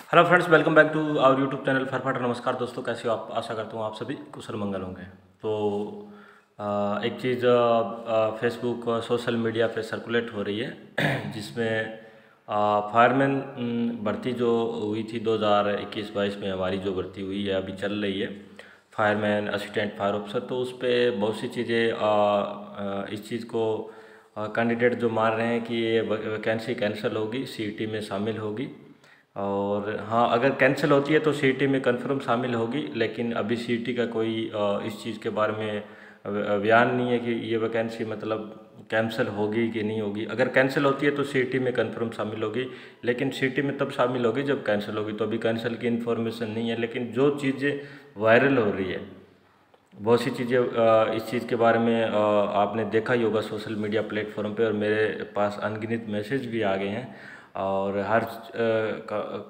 Hello friends, welcome back to our YouTube channel फरफाटर। नमस्कार दोस्तों, कैसे हो आप? आशा करता हूँ आप सभी कुशल मंगल होंगे। तो एक चीज़ फेसबुक सोशल मीडिया पे सर्कुलेट हो रही है जिसमें फायरमैन भर्ती जो हुई थी 2021-22 में, हमारी जो भर्ती हुई है अभी चल रही है, फायरमैन असिस्टेंट फायर ऑफिसर। तो उस पर बहुत सी चीज़ें इस चीज़ को कैंडिडेट जो मान रहे हैं कि ये वैकेंसी कैंसिल होगी, सीईटी में शामिल होगी। और हाँ, अगर कैंसिल होती है तो सीईटी में कंफर्म शामिल होगी, लेकिन अभी सीईटी का कोई इस चीज़ के बारे में बयान नहीं है कि ये वैकेंसी मतलब कैंसिल होगी कि नहीं होगी। अगर कैंसिल होती है तो सीईटी में कंफर्म शामिल होगी, लेकिन सीईटी में तब शामिल होगी जब कैंसिल होगी। तो अभी कैंसिल की इन्फॉर्मेशन नहीं है, लेकिन जो चीज़ें वायरल हो रही है, बहुत सी चीज़ें इस चीज़ के बारे में आपने देखा ही होगा सोशल मीडिया प्लेटफॉर्म पे, और मेरे पास अनगिनत मैसेज भी आ गए हैं। और हर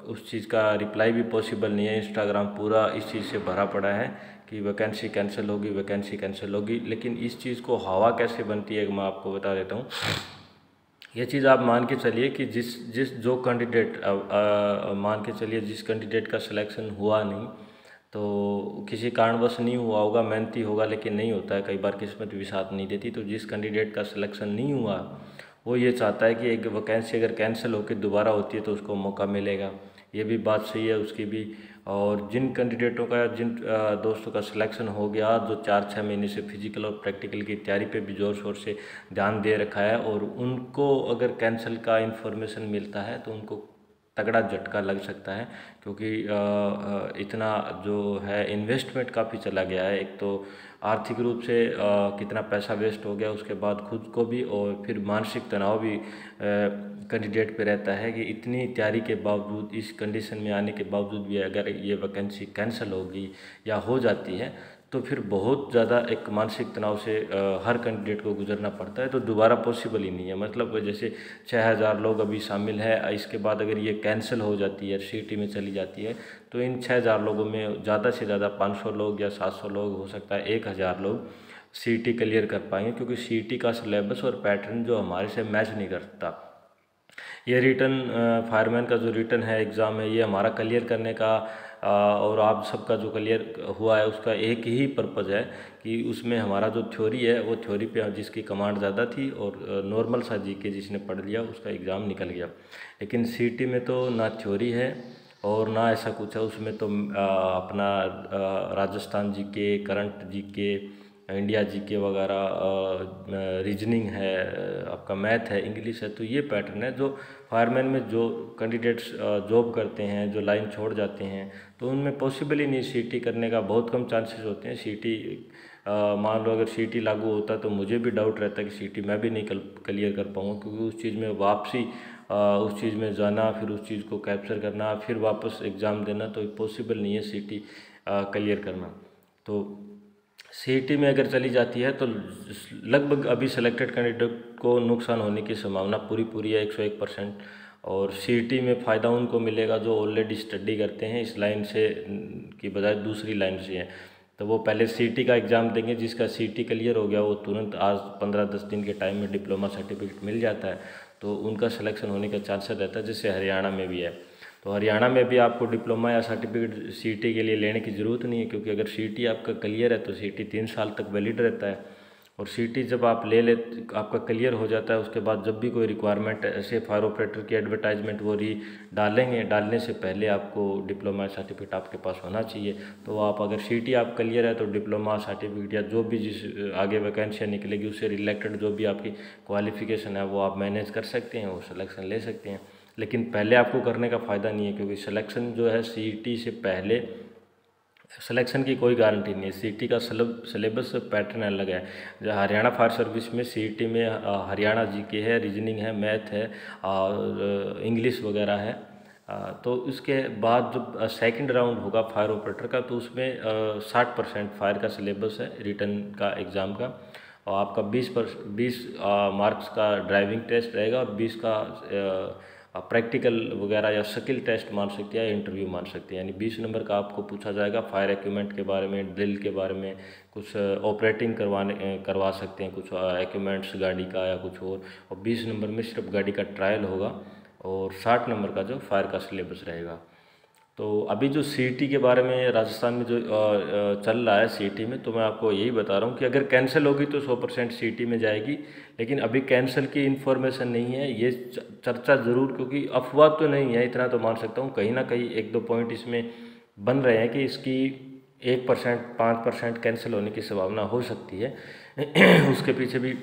उस चीज़ का रिप्लाई भी पॉसिबल नहीं है। इंस्टाग्राम पूरा इस चीज़ से भरा पड़ा है कि वैकेंसी कैंसिल होगी, वैकेंसी कैंसिल होगी। लेकिन इस चीज़ को हवा कैसे बनती है मैं आपको बता देता हूँ। ये चीज़ आप मान के चलिए कि जिस जिस जो कैंडिडेट मान के चलिए जिस कैंडिडेट का सिलेक्शन हुआ नहीं, तो किसी कारणवश नहीं हुआ होगा, मेहनती होगा लेकिन नहीं होता है, कई बार किस्मत भी साथ नहीं देती। तो जिस कैंडिडेट का सिलेक्शन नहीं हुआ, वो ये चाहता है कि एक वैकेंसी अगर कैंसिल होकर दोबारा होती है तो उसको मौका मिलेगा। ये भी बात सही है उसकी भी। और जिन कैंडिडेटों का, जिन दोस्तों का सिलेक्शन हो गया, जो 4-6 महीने से फिजिकल और प्रैक्टिकल की तैयारी पे भी ज़ोर शोर से ध्यान दे रखा है, और उनको अगर कैंसिल का इन्फॉर्मेशन मिलता है तो उनको तगड़ा झटका लग सकता है। क्योंकि इतना जो है इन्वेस्टमेंट काफ़ी चला गया है। एक तो आर्थिक रूप से कितना पैसा वेस्ट हो गया, उसके बाद खुद को भी, और फिर मानसिक तनाव भी कैंडिडेट पे रहता है कि इतनी तैयारी के बावजूद, इस कंडीशन में आने के बावजूद भी अगर ये वैकेंसी कैंसिल होगी या हो जाती है तो फिर बहुत ज़्यादा एक मानसिक तनाव से हर कैंडिडेट को गुजरना पड़ता है। तो दोबारा पॉसिबल ही नहीं है। मतलब जैसे 6,000 लोग अभी शामिल है, इसके बाद अगर ये कैंसिल हो जाती है, सीईटी में चली जाती है, तो इन 6,000 लोगों में ज़्यादा से ज़्यादा 500 लोग या 700 लोग, हो सकता है 1,000 लोग सीईटी क्लियर कर पाएंगे। क्योंकि सीईटी का सिलेबस और पैटर्न जो हमारे से मैच नहीं करता। ये रिटर्न फायरमैन का जो रिटर्न है, एग्ज़ाम है, ये हमारा क्लियर करने का और आप सबका जो क्लियर हुआ है उसका एक ही पर्पज़ है कि उसमें हमारा जो थ्योरी है वो थ्योरी पे जिसकी कमांड ज़्यादा थी, और नॉर्मल सा जीके जिसने पढ़ लिया उसका एग्ज़ाम निकल गया। लेकिन सीईटी में तो ना थ्योरी है और ना ऐसा कुछ है। उसमें तो अपना Rajasthan GK, current GK, India GK वगैरह, रीजनिंग है, आपका मैथ है, इंग्लिश है। तो ये पैटर्न है जो फायरमैन में जो कैंडिडेट्स जॉब करते हैं, जो लाइन छोड़ जाते हैं, तो उनमें पॉसिबल ही नहीं सीईटी करने का, बहुत कम चांसेस होते हैं। सीईटी मान लो अगर सीईटी लागू होता तो मुझे भी डाउट रहता है कि सीईटी मैं भी नहीं क्लियर कर पाऊँगा। क्योंकि उस चीज़ में वापसी, उस चीज़ में जाना, फिर उस चीज़ को कैप्चर करना, फिर वापस एग्ज़ाम देना, तो पॉसिबल नहीं है सीईटी क्लियर करना। तो सीईटी में अगर चली जाती है तो लगभग अभी सेलेक्टेड कैंडिडेट को नुकसान होने की संभावना पूरी पूरी है, 101%। और सीईटी में फ़ायदा उनको मिलेगा जो ऑलरेडी स्टडी करते हैं इस लाइन से की बजाय दूसरी लाइन से हैं। तो वो पहले सीईटी का एग्ज़ाम देंगे, जिसका सीईटी क्लियर हो गया वो तुरंत आज 15-10 दिन के टाइम में डिप्लोमा सर्टिफिकेट मिल जाता है, तो उनका सिलेक्शन होने का चांसेस रहता है, जैसे हरियाणा में भी है। तो हरियाणा में भी आपको डिप्लोमा या सर्टिफिकेट सीईटी के लिए लेने की ज़रूरत नहीं है। क्योंकि अगर सीईटी आपका क्लियर है तो सीईटी 3 साल तक वैलिड रहता है। और सीईटी जब आप ले लेते, आपका क्लियर हो जाता है, उसके बाद जब भी कोई रिक्वायरमेंट ऐसे फायर ऑपरेटर की एडवर्टाइजमेंट वो डालेंगे, डालने से पहले आपको डिप्लोमा सर्टिफिकेट आपके पास होना चाहिए। तो आप अगर सीईटी आप क्लियर है तो डिप्लोमा सर्टिफिकेट या जो भी जिस आगे वैकेंसियाँ निकलेगी उससे रिलेटेड जो भी आपकी क्वालिफिकेशन है वो आप मैनेज कर सकते हैं, वो सिलेक्शन ले सकते हैं। लेकिन पहले आपको करने का फ़ायदा नहीं है, क्योंकि सिलेक्शन जो है सीईटी से पहले सिलेक्शन की कोई गारंटी नहीं है। सीईटी का सिलेबस पैटर्न अलग है। जो हरियाणा फायर सर्विस में सीईटी में हरियाणा जीके है, रीजनिंग है, मैथ है और इंग्लिश वगैरह है। तो उसके बाद जब सेकंड राउंड होगा फायर ऑपरेटर का, तो उसमें 60% फायर का सिलेबस है रिटर्न का एग्ज़ाम का, और आपका 20 मार्क्स का ड्राइविंग टेस्ट रहेगा, और 20 का प्रैक्टिकल वगैरह या स्किल टेस्ट मान सकते हैं या इंटरव्यू मान सकते हैं। यानी 20 नंबर का आपको पूछा जाएगा फायर इक्विपमेंट के बारे में, ड्रिल के बारे में, कुछ ऑपरेटिंग करवा सकते हैं, कुछ इक्विपमेंट्स गाड़ी का या कुछ और 20 नंबर में सिर्फ गाड़ी का ट्रायल होगा, और 60 नंबर का जो फायर का सिलेबस रहेगा। तो अभी जो सीईटी के बारे में राजस्थान में जो चल रहा है सीईटी में, तो मैं आपको यही बता रहा हूँ कि अगर कैंसिल होगी तो 100% सीईटी में जाएगी, लेकिन अभी कैंसिल की इन्फॉर्मेशन नहीं है। ये चर्चा ज़रूर, क्योंकि अफवाह तो नहीं है, इतना तो मान सकता हूँ, कहीं ना कहीं एक दो पॉइंट इसमें बन रहे हैं कि इसकी 1% 5% कैंसिल होने की संभावना हो सकती है। उसके पीछे भी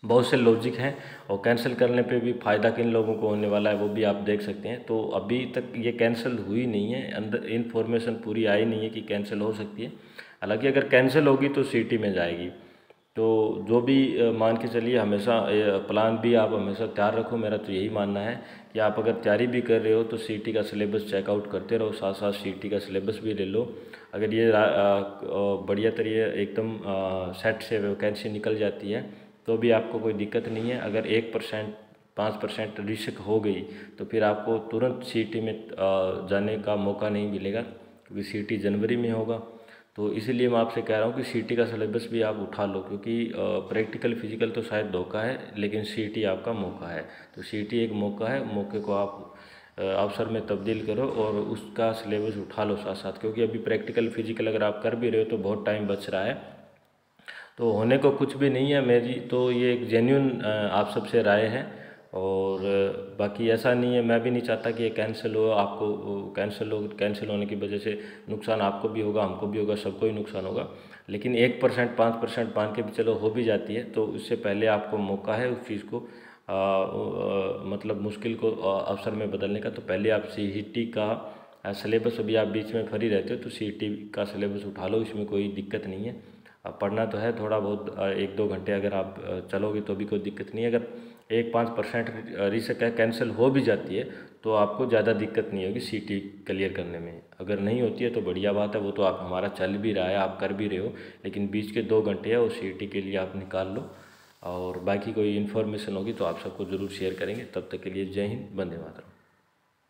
बहुत से लॉजिक हैं, और कैंसिल करने पे भी फ़ायदा किन लोगों को होने वाला है वो भी आप देख सकते हैं। तो अभी तक ये कैंसिल हुई नहीं है, अंदर इन्फॉर्मेशन पूरी आई नहीं है कि कैंसिल हो सकती है। हालांकि अगर कैंसिल होगी तो सीटी में जाएगी। तो जो भी मान के चलिए, हमेशा प्लान भी आप हमेशा तैयार रखो। मेरा तो यही मानना है कि आप अगर तैयारी भी कर रहे हो तो सीटी का सिलेबस चेकआउट करते रहो, साथ साथ सीटी का सिलेबस भी ले लो। अगर ये बढ़िया तरीके एकदम सेट से वैकेंसी निकल जाती है तो भी आपको कोई दिक्कत नहीं है। अगर 1% 5% रिस्क हो गई तो फिर आपको तुरंत सीटी में जाने का मौका नहीं मिलेगा, क्योंकि सीटी जनवरी में होगा। तो इसीलिए मैं आपसे कह रहा हूँ कि सीटी का सिलेबस भी आप उठा लो, क्योंकि प्रैक्टिकल फिजिकल तो शायद धोखा है, लेकिन सीटी आपका मौका है। तो सीटी एक मौका है, मौके को आप अवसर में तब्दील करो और उसका सिलेबस उठा लो साथ साथ, क्योंकि अभी प्रैक्टिकल फिजिकल अगर आप कर भी रहे हो तो बहुत टाइम बच रहा है, तो होने को कुछ भी नहीं है। मेरी तो ये एक जेन्युइन आप सबसे राय है। और बाकी ऐसा नहीं है, मैं भी नहीं चाहता कि ये कैंसिल हो, आपको कैंसिल होने की वजह से नुकसान आपको भी होगा, हमको भी होगा, सबको ही नुकसान होगा। लेकिन 1% 5% मान के भी चलो हो भी जाती है, तो उससे पहले आपको मौका है उस चीज़ को मतलब मुश्किल को अवसर में बदलने का। तो पहले आप सीईटी का सिलेबस, अभी आप बीच में फ्री रहते हो तो सीईटी का सिलेबस उठा लो, इसमें कोई दिक्कत नहीं है। अब पढ़ना तो है थोड़ा बहुत, 1-2 घंटे अगर आप चलोगे तो भी कोई दिक्कत नहीं है। अगर 1-5% रिस्क है, कैंसिल हो भी जाती है तो आपको ज़्यादा दिक्कत नहीं होगी सीटी क्लियर करने में। अगर नहीं होती है तो बढ़िया बात है, वो तो आप हमारा चल भी रहा है, आप कर भी रहे हो, लेकिन बीच के 2 घंटे है वो सीटी के लिए आप निकाल लो। और बाकी कोई इन्फॉर्मेशन होगी तो आप सबको ज़रूर शेयर करेंगे। तब तक के लिए जय हिंद, वंदे मातरम।